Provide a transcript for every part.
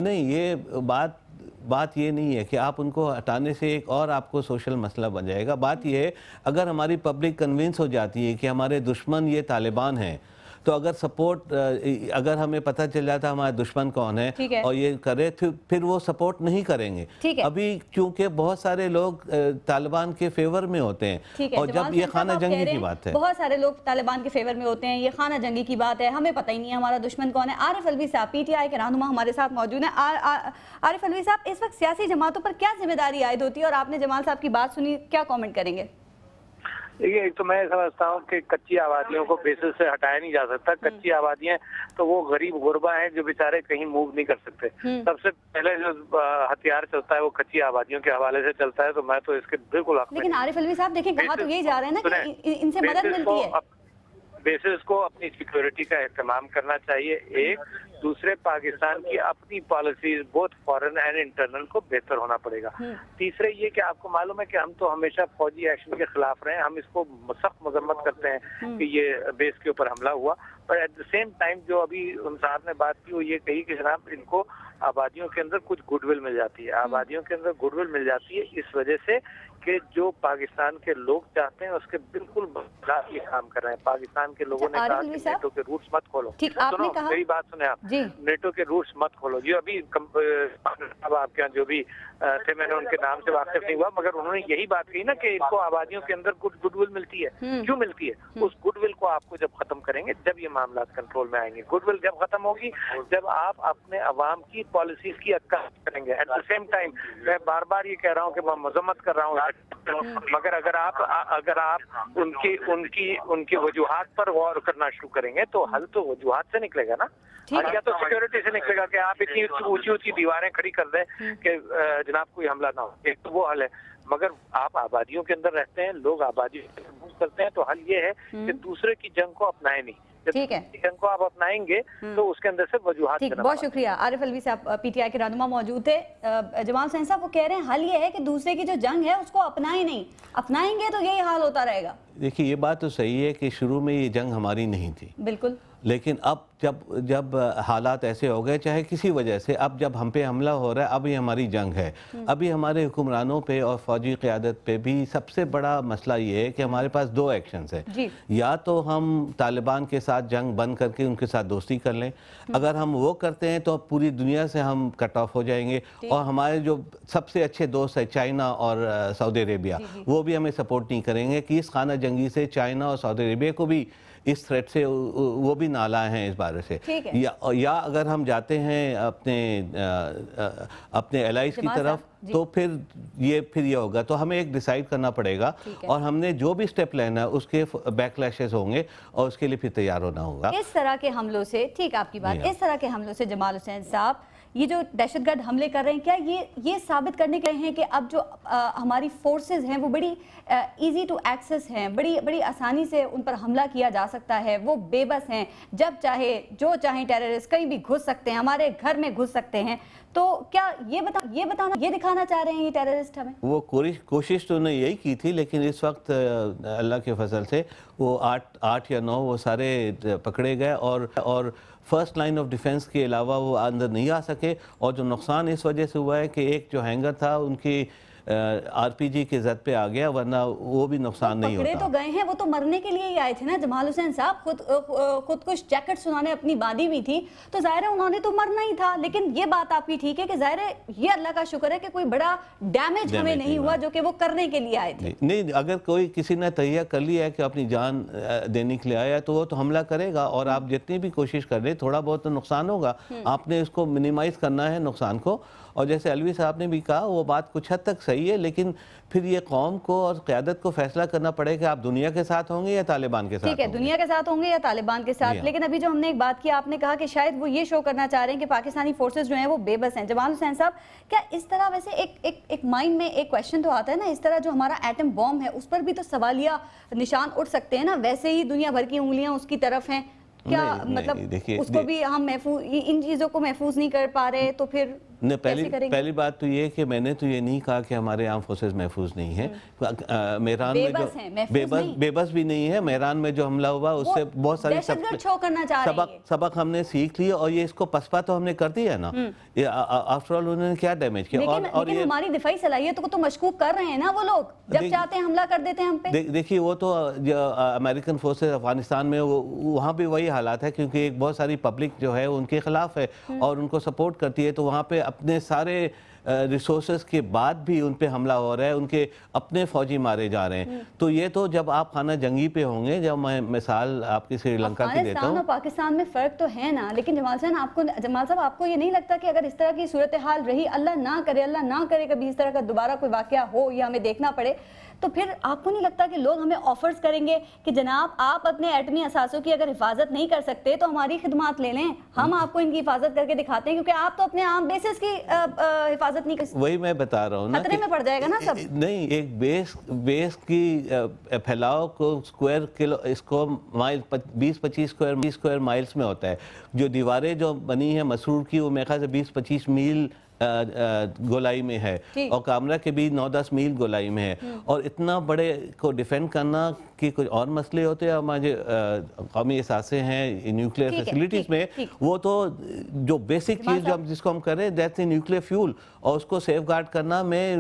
نہیں، یہ بات یہ نہیں ہے کہ آپ ان کو ہٹانے سے ایک اور آپ کو سوشل مسئلہ بن جائے گا. بات یہ ہے اگر ہماری پبلک کنونس ہو جاتی ہے کہ ہمارے دشمن یہ طالبان ہیں، تو اگر سپورٹ اگر ہمیں پتہ چل جاتا ہے ہمارا دشمن کون ہے اور یہ کرے، پھر وہ سپورٹ نہیں کریں گے. ابھی کیونکہ بہت سارے لوگ طالبان کے فیور میں ہوتے ہیں، اور جب یہ خانہ جنگی کی بات ہے، بہت سارے لوگ طالبان کے فیور میں ہوتے ہیں، یہ خانہ جنگی کی بات ہے، ہمیں پتہ ہی نہیں ہے ہمارا دشمن کون ہے. عارف علوی صاحب پی ٹی آئی کے رہنما ہمارے ساتھ موجود ہیں. عارف علوی صاحب، اس وقت سیاسی جماعتوں پر کیا ذمہ داری عائد ہوتی ہے، اور آپ نے جمال صاحب کی بات سنی، کیا کامنٹ کریں گے؟ دیکھیے، ایک تو میں سمجھتا ہوں کہ کچی آبادیوں کو بیسس سے ہٹایا نہیں جا سکتا. کچی آبادیاں تو وہ غریب غربا ہیں جو بیچارے کہیں موو نہیں کر سکتے. سب سے پہلے جو ہتھیار چلتا ہے وہ کچی آبادیوں کے حوالے سے چلتا ہے، تو میں تو اس کے بالکل حق میں. لیکن عارف علوی صاحب دیکھیں، کہا تو یہی جا رہے ہیں نا کہ ان سے مدد ملتی ہے. بیسس کو اپنی سیکیورٹی کا اہتمام کرنا چاہیے. ایک دوسرے پاکستان کی اپنی پالیسیز بہت فارن اینڈ انٹرنل کو بہتر ہونا پڑے گا. تیسرے یہ کہ آپ کو معلوم ہے کہ ہم تو ہمیشہ فوجی ایکشن کے خلاف رہے ہیں، ہم اس کو سخت مذمت کرتے ہیں کہ یہ بیس کے اوپر حملہ ہوا. پر ایٹ دا سیم ٹائم جو ابھی ان صاحب نے بات کی وہ یہ کہی کہ جناب ان کو آبادیوں کے اندر کچھ گڈ ول مل جاتی ہے. آبادیوں کے اندر گڈ ول مل جاتی ہے اس وجہ سے کہ جو پاکستان کے لوگ چاہتے ہیں اس کے بالکل برخلاف یہ کام کر رہے ہیں. پاکستان کے لوگوں نے کہا کہ نیٹو کے روٹس مت کھولو. سنو میری بات سنیں آپ، نیٹو کے روٹس مت کھولو. جو ابھی آپ کے جو بھی تھے، میں نے ان کے نام سے واقف نہیں ہوا، مگر انہوں نے یہی بات کہی نا کہ ان کو آبادیوں کے اندر گڈ ول ملتی ہے. کیوں ملتی ہے؟ اس گڈ ول کو آپ کو جب ختم کریں گے، جب یہ معاملات کنٹرول میں آئیں گے. گڈ ول جب ختم ہوگی جب آپ اپنے عوام کی پالیسیز کی عکاسی کریں گے. ایٹ دا سیم ٹائم میں بار بار یہ کہہ رہا ہوں کہ میں مذمت کر رہا ہوں، مگر اگر آپ ان کی وجوہات پر غور کرنا شروع کریں گے تو حل تو وجوہات سے نکلے گا نا. یا تو سیکیورٹی سے نکلے گا کہ آپ اتنی اونچی اونچی دیواریں کھڑی کر دیں کہ جناب کوئی حملہ نہ ہو. ایک تو وہ حل ہے. مگر آپ آبادیوں کے اندر رہتے ہیں، لوگ آبادیوں کے اندر موو کرتے ہیں، تو حل یہ ہے کہ دوسرے کی جنگ کو اپنائیں نہیں. ٹھیک ہے، جنگ کو آپ اپنائیں گے تو اس کے اندر سے وجوہات. بہت شکریہ. عارف علوی صاحب پی ٹی آئی کے رہنما موجود تھے. جمال حسین صاحب وہ کہہ رہے ہیں حل یہ ہے کہ دوسرے کی جو جنگ ہے اس کو اپنائیں نہیں، اپنائیں گے تو یہی حال ہوتا رہے گا. دیکھیے، یہ بات تو صحیح ہے کہ شروع میں یہ جنگ ہماری نہیں تھی، بالکل. لیکن اب جب حالات ایسے ہو گئے، چاہے کسی وجہ سے، اب جب ہم پہ حملہ ہو رہا ہے، اب یہ ہماری جنگ ہے. ابھی ہمارے حکمرانوں پہ اور فوجی قیادت پہ بھی سب سے بڑا مسئلہ یہ ہے کہ ہمارے پاس دو ایکشنز ہیں. یا تو ہم طالبان کے ساتھ جنگ بند کر کے ان کے ساتھ دوستی کر لیں. اگر ہم وہ کرتے ہیں تو پوری دنیا سے ہم کٹ آف ہو جائیں گے، اور ہمارے جو سب سے اچھے دوست ہیں چائنا اور سعودی عربیہ، وہ بھی ہمیں سپورٹ نہیں کریں گے کہ اس خانہ جنگی سے چائنا اور سعودی عربیہ کو بھی اس تھریٹ سے وہ بھی نالائے ہیں اس بارے سے. یا اگر ہم جاتے ہیں اپنے الائز کی طرف تو پھر یہ ہوگا. تو ہمیں ایک ڈیسائیڈ کرنا پڑے گا، اور ہم نے جو بھی سٹیپ لینا ہے اس کے بیک لیشز ہوں گے، اور اس کے لیے پھر تیار ہونا ہوگا. اس طرح کے حملوں سے، ٹھیک آپ کی بات، اس طرح کے حملوں سے جمال حسین صاحب یہ جو دہشت گرد حملے کر رہے ہیں، کیا یہ ثابت کرنے کے ہیں کہ اب جو ہماری فورسز ہیں وہ بڑی ایزی ٹو ایکسس ہیں، بڑی آسانی سے ان پر حملہ کیا جا سکتا ہے، وہ بے بس ہیں، جب چاہے جو چاہیں ٹیررسٹ کہیں بھی گھس سکتے ہیں، ہمارے گھر میں گھس سکتے ہیں. تو کیا یہ دکھانا چاہ رہے ہیں یہ ٹیررسٹ ہمیں؟ وہ کوشش تو انہوں نے یہی کی تھی، لیکن اس وقت اللہ کے فضل سے وہ 8 یا 9 وہ سارے پکڑے گئے، اور فرسٹ لائن آف ڈیفنس کے علاوہ وہ اندر نہیں آ سکے. اور جو نقصان اس وجہ سے ہوا ہے کہ ایک جو ہینگر تھا ان کی آر پی جی کے زد پہ آ گیا، ورنہ وہ بھی نقصان نہیں ہوتا. پکڑے تو گئے ہیں، وہ تو مرنے کے لیے ہی آئے تھے نا جمال حسین صاحب. خودکش جیکٹس انہوں نے اپنی باندھی ہوئی تھی، تو ظاہر ہے انہوں نے تو مرنا ہی تھا. لیکن یہ بات آپ کی ٹھیک ہے کہ ظاہر ہے یہ اللہ کا شکر ہے کہ کوئی بڑا ڈیمیج ہمیں نہیں ہوا جو کہ وہ کرنے کے لیے آئے تھے. نہیں، اگر کوئی کسی نے تہیہ کر لیا ہے کہ اپنی جان دینے کے لیے آیا ہے تو وہ تو حملہ کرے گا، اور آپ جتنی بھی کوشش کر رہے تھوڑا بہت تو نقصان ہوگا. آپ نے اس کو منیمائز کرنا ہے نقصان کو. اور جیسے علوی صاحب نے بھی کہا، وہ بات کچھ حد تک صحیح ہے، لیکن پھر یہ قوم کو اور قیادت کو فیصلہ کرنا پڑے کہ آپ دنیا کے ساتھ ہوں گے یا طالبان کے ساتھ. ٹھیک ہے، دنیا کے ساتھ ہوں گے یا طالبان کے ساتھ. لیکن ابھی جو ہم نے ایک بات کی، آپ نے کہا کہ شاید وہ یہ شو کرنا چاہ رہے ہیں کہ پاکستانی فورسز جو ہیں وہ بے بس ہیں. جمال حسین صاحب، کیا اس طرح ویسے ایک مائنڈ میں ایک کویشچن تو آتا ہے نا، اس طرح جو ہمارا ایٹم بوم ہے اس پر بھی تو سوالیہ نشان اٹھ سکتے ہیں نا. ویسے ہی دنیا بھر کی انگلیاں اس کی طرف ہیں، کیا مطلب اس کو بھی ہم ان چیزوں کو محفوظ نہیں کر پا رہے، تو پھر پہلی بات تو یہ کہ میں نے تو یہ نہیں کہا کہ ہمارے آرم فورسز محفوظ نہیں ہیں. میران میں جو بے بس بھی نہیں ہے. میران میں جو حملہ ہوا اس سے بہت ساری سبق ہم نے سیکھ لی اور یہ اس کو پسپا تو ہم نے کر دیا ہے نا. آفٹر آل انہوں نے کیا ڈیمیج کیا. اور ہماری دفاعی صلاحیتوں کو تو مشکوک کر رہے ہیں نا وہ لوگ, جب چاہتے ہیں حملہ کر دیتے ہیں ہم پہ. دیکھیے وہ تو امریکن فورسز افغانستان میں وہاں بھی وہی حالات ہے, کیونکہ ایک بہت ساری پبلک جو ہے ان کے خلاف ہے اور ان کو سپورٹ کرتی ہے, تو وہاں پہ اپنے سارے ریسورسز کے بعد بھی ان پہ حملہ ہو رہا ہے, ان کے اپنے فوجی مارے جا رہے ہیں. تو یہ تو جب آپ خانہ جنگی پہ ہوں گے, جب میں مثال آپ کی سری لنکا کی دیتا ہوں. اور پاکستان میں فرق تو ہے نا, لیکن جمال صاحب آپ کو یہ نہیں لگتا کہ اگر اس طرح کی صورتحال رہی, اللہ نہ کرے کبھی اس طرح کا دوبارہ کوئی واقعہ ہو یا ہمیں دیکھنا پڑے, تو پھر آپ کو نہیں لگتا کہ لوگ ہمیں آفرز کریں گے کہ جناب آپ اپنے ایٹمی اثاثوں کی اگر حفاظت نہیں کر سکتے تو ہماری خدمات لے لیں, ہم آپ کو ان کی حفاظت کر کے دکھاتے ہیں, کیونکہ آپ تو اپنے عام بیسز کی حفاظت نہیں کر سکتے. وہی میں بتا رہا ہوں نا, خطرے میں پڑ جائے گا نا سب. نہیں, ایک بیس کی پھیلاؤ کو اسکوائر کلو, اس کو مائل 20-25 اسکوائر مائلز میں ہوتا ہے. جو دیواریں جو بنی ہیں مسرور کی, وہ میرے خیال سے 20-25 میل گولائی میں ہے, اور کامرہ کے بھی 9-10 میل گولائی میں ہے. اور اتنا بڑے کو ڈیفینڈ کرنا کہ کچھ اور مسئلے ہوتے ہیں. ہمارے قومی اثاثے ہیں نیوکلیئر فیسیلیٹیز میں, وہ تو جو بیسک چیز جس کو ہم کریں دیٹس اے نیوکلیئر فیول, اور اس کو سیف گارڈ کرنا میں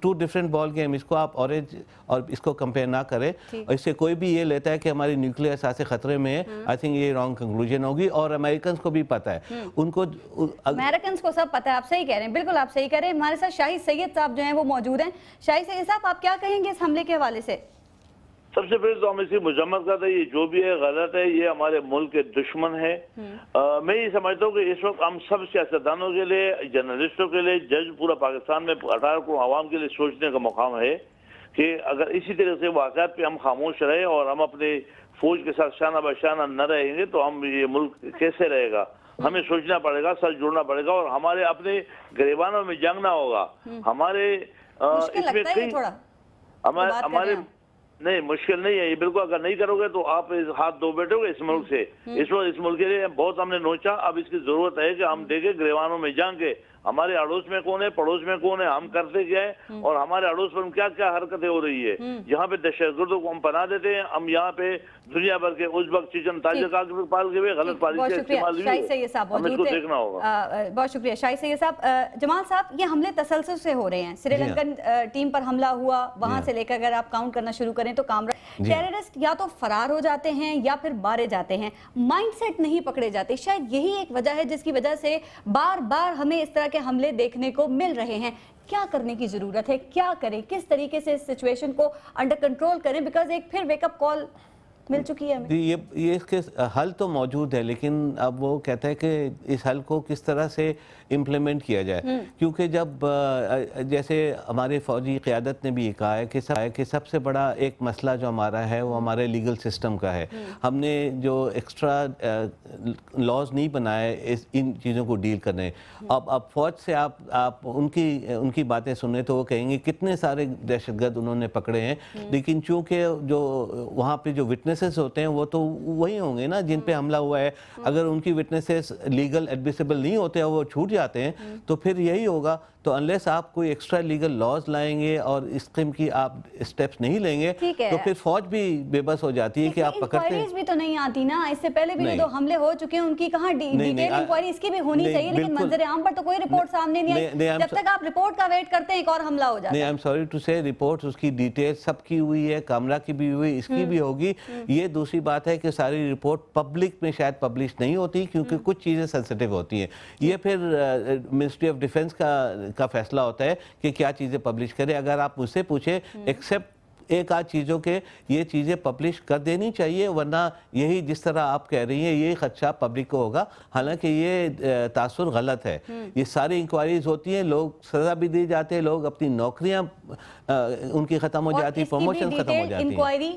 2 ڈفرینٹ بال گیم. اس کو آپ اورنج اور اس کو کمپیئر نہ کریں, اور اس سے کوئی بھی یہ لیتا ہے کہ ہماری نیوکلیئر اثاثے خطرے میں ہے, آئی تھنک یہ رانگ کنکلوژن ہوگی. اور امریکنز کو بھی پتہ ہے, ان کو امریکنز کو سب پتہ ہے. آپ صحیح کہہ رہے ہیں, بالکل آپ صحیح کہہ رہے ہیں. ہمارے ساتھ شاہد سید صاحب جو ہیں وہ موجود ہیں. شاہد سید صاحب, آپ کیا کہیں گے اس حملے کے حوالے سے؟ سب سے پہلے تو ہم اسی مذمت کرتے ہیں, یہ جو بھی ہے غلط ہے, یہ ہمارے ملک کے دشمن ہے. میں یہ سمجھتا ہوں کہ اس وقت ہم سب سیاستدانوں کے لیے, جرنلسٹوں کے لیے, جج پورا پاکستان میں 18 کروڑ عوام کے لیے سوچنے کا مقام ہے کہ اگر اسی طرح سے واقعات پہ ہم خاموش رہے اور ہم اپنے فوج کے ساتھ شانہ بشانہ نہ رہیں گے تو ہم یہ ملک کیسے رہے گا. ہمیں سوچنا پڑے گا, سر جوڑنا پڑے گا, اور ہمارے اپنے گریبانوں میں جنگنا ہوگا. ہمارے اس میں ہمارے نہیں مشکل نہیں ہے یہ بالکل. اگر نہیں کرو گے تو آپ ہاتھ دھو بیٹھو گے اس ملک سے. اس وقت اس ملک کے لیے بہت ہم نے نوچا, اب اس کی ضرورت ہے کہ ہم دیکھیں گریبانوں میں جنگ کے ہمارے اڑوس میں کون ہے, پڑوس میں کون ہے, ہم کرتے کیا ہے, اور ہمارے اڑوس پر کیا کیا حرکتیں ہو رہی ہے. جہاں پہ دہشت گردوں کو ہم پناہ دیتے ہیں, ہم یہاں پہ دنیا بھر کے ازبک, چیچن, تاجک پال کے ہوئے غلط پالیسی استعمال ہوئی, ہم اس کو دیکھنا ہوگا. بہت شکریہ شاہد سید صاحب. جمال صاحب, یہ حملے تسلسل سے ہو رہے ہیں. سری لنکن ٹیم پر حملہ ہوا, وہاں سے لے کر اگر آپ کاؤنٹ کرنا شروع کریں تو کامرہ ٹیررسٹ یا تو فرار ہو جاتے ہیں یا پھر مارے جاتے ہیں, مائنڈ سیٹ نہیں پکڑے جاتے. شاید یہی ایک وجہ ہے جس کی وجہ سے بار بار ہمیں اس طرح کے حملے دیکھنے کو مل رہے ہیں. کیا کرنے کی ضرورت ہے, کیا کریں, کس طریقے سے اس سچویشن کو انڈر کنٹرول کریں, بیکاز ایک پھر ویک اپ کال مل چکی ہے ہمیں. یہ اس کے حل تو موجود ہے, لیکن اب وہ کہتا ہے کہ اس حل کو کس طرح سے امپلیمنٹ کیا جائے. کیونکہ جب جیسے ہمارے فوجی قیادت نے بھی یہ کہا ہے کہ سب سے بڑا ایک مسئلہ جو ہمارا ہے وہ ہمارے لیگل سسٹم کا ہے. ہم نے جو ایکسٹرا لاز نہیں بنائے ان چیزوں کو ڈیل کرنے. اب فوج سے آپ ان کی باتیں سنیں تو وہ کہیں گے کتنے سارے دہشت گرد انہوں نے پکڑے ہیں, لیکن چونکہ جو وہاں پہ جو وٹنسز ہوتے ہیں وہ تو وہی ہوں گے نا جن پہ حملہ ہوا ہے. اگر ان کی وٹنسز لیگل ایڈمیسیبل نہیں ہوتے اور وہ چھوٹ جاتے ہیں تو پھر یہی ہوگا. تو انلیس آپ کوئی ایکسٹرا لیگل لاز لائیں گے اور اس قسم کی آپ اسٹیپس نہیں لیں گے تو پھر فوج بھی بے بس ہو جاتی ہے کہ آپ پکڑتے ہیں. انکوائریز بھی تو نہیں آتی نا, اس سے پہلے بھی جو حملے ہو چکے ہیں ان کی کہاں ڈیٹیل انکوائری, اس کی بھی ہونی چاہیے, لیکن منظر عام پر تو کوئی رپورٹ سامنے نہیں آئی. جب تک آپ رپورٹ کا ویٹ کرتے ہیں ایک اور حملہ ہو جاتا ہے. نہیں, آئی ایم سوری ٹو سے, رپورٹ اس کی ڈیٹیل سب کی ہوئی ہے, کامرہ کی بھی ہوئی, اس کی بھی ہوگی. یہ دوسری بات ہے کہ ساری رپورٹ پبلک میں شاید پبلش نہیں ہوتی کیونکہ کچھ چیزیں سینسٹیو ہوتی ہیں. یہ پھر منسٹری آف ڈیفنس کا فیصلہ ہوتا ہے کہ کیا چیزیں پبلش کرے. اگر آپ مجھ سے پوچھیں ایکسیپٹ ایک آدھ چیزوں کے یہ چیزیں پبلش کر دینی چاہیے, ورنہ یہی جس طرح آپ کہہ رہی ہیں یہی خدشہ پبلک کو ہوگا. حالانکہ یہ تاثر غلط ہے. یہ ساری انکوائریز ہوتی ہیں, لوگ سزا بھی دی جاتے ہیں, لوگ اپنی نوکریاں ان کی ختم ہو جاتی, پروموشن ختم ہو جاتی ہیں. انکوائری